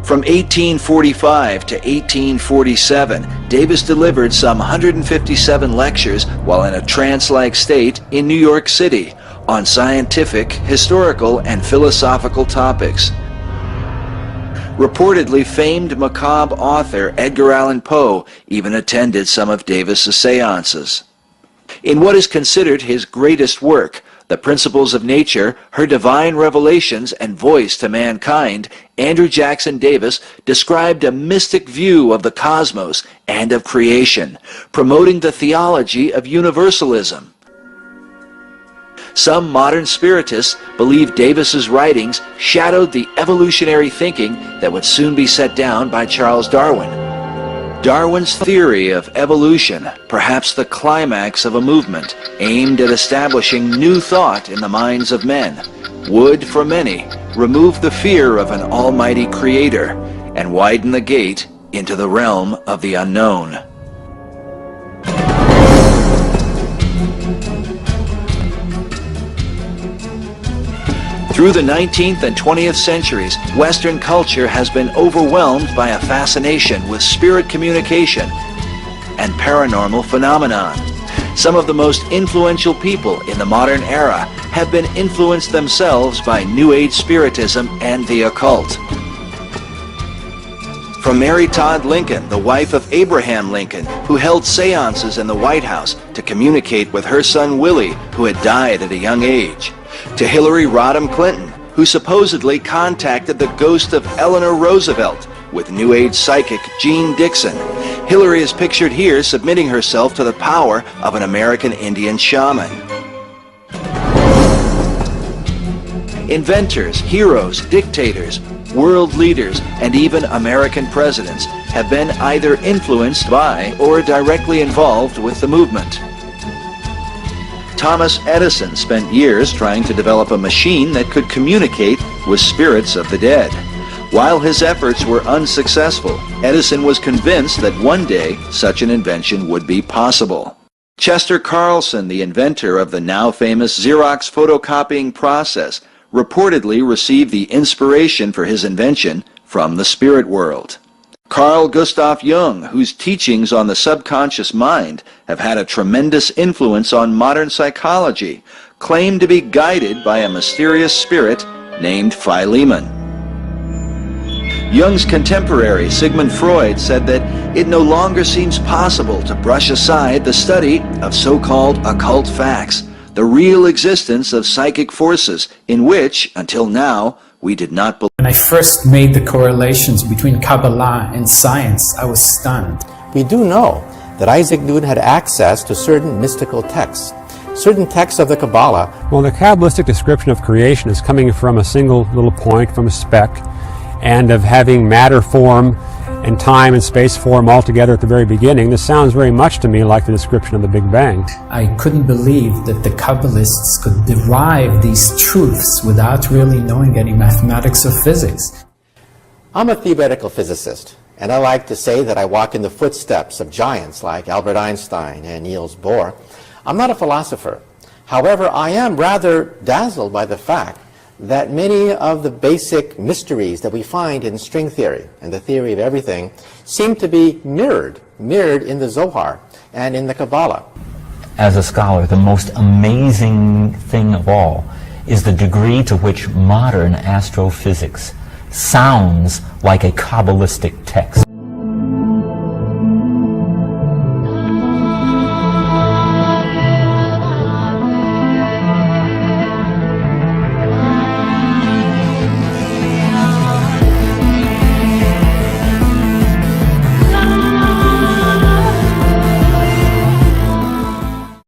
From 1845 to 1847, Davis delivered some 157 lectures while in a trance-like state in New York City on scientific, historical, and philosophical topics. Reportedly famed macabre author Edgar Allan Poe even attended some of Davis's seances. In what is considered his greatest work, The Principles of Nature, Her Divine Revelations and Voice to Mankind, Andrew Jackson Davis described a mystic view of the cosmos and of creation, promoting the theology of universalism. Some modern spiritists believe Davis's writings shadowed the evolutionary thinking that would soon be set down by Charles Darwin. Darwin's theory of evolution, perhaps the climax of a movement aimed at establishing new thought in the minds of men, would, for many, remove the fear of an almighty creator and widen the gate into the realm of the unknown. Through the 19th and 20th centuries, Western culture has been overwhelmed by a fascination with spirit communication and paranormal phenomenon. Some of the most influential people in the modern era have been influenced themselves by New Age spiritism and the occult. From Mary Todd Lincoln, the wife of Abraham Lincoln, who held seances in the White House to communicate with her son Willie, who had died at a young age, to Hillary Rodham Clinton, who supposedly contacted the ghost of Eleanor Roosevelt with New Age psychic Jean Dixon. Hillary is pictured here submitting herself to the power of an American Indian shaman. Inventors, heroes, dictators, world leaders, and even American presidents have been either influenced by or directly involved with the movement. Thomas Edison spent years trying to develop a machine that could communicate with spirits of the dead. While his efforts were unsuccessful, Edison was convinced that one day such an invention would be possible. Chester Carlson, the inventor of the now famous Xerox photocopying process, reportedly received the inspiration for his invention from the spirit world. Carl Gustav Jung, whose teachings on the subconscious mind have had a tremendous influence on modern psychology, claimed to be guided by a mysterious spirit named Philemon. Jung's contemporary Sigmund Freud said that it no longer seems possible to brush aside the study of so-called occult facts, the real existence of psychic forces in which, until now, we did not believe. When I first made the correlations between Kabbalah and science, I was stunned. We do know that Isaac Newton had access to certain mystical texts, certain texts of the Kabbalah. Well, the Kabbalistic description of creation is coming from a single little point, from a speck, and of having matter form and time and space form all together at the very beginning. This sounds very much to me like the description of the Big Bang. I couldn't believe that the Kabbalists could derive these truths without really knowing any mathematics or physics. I'm a theoretical physicist, and I like to say that I walk in the footsteps of giants like Albert Einstein and Niels Bohr. I'm not a philosopher. However, I am rather dazzled by the fact that many of the basic mysteries that we find in string theory and the theory of everything seem to be mirrored in the Zohar and in the Kabbalah. As a scholar, the most amazing thing of all is the degree to which modern astrophysics sounds like a Kabbalistic text.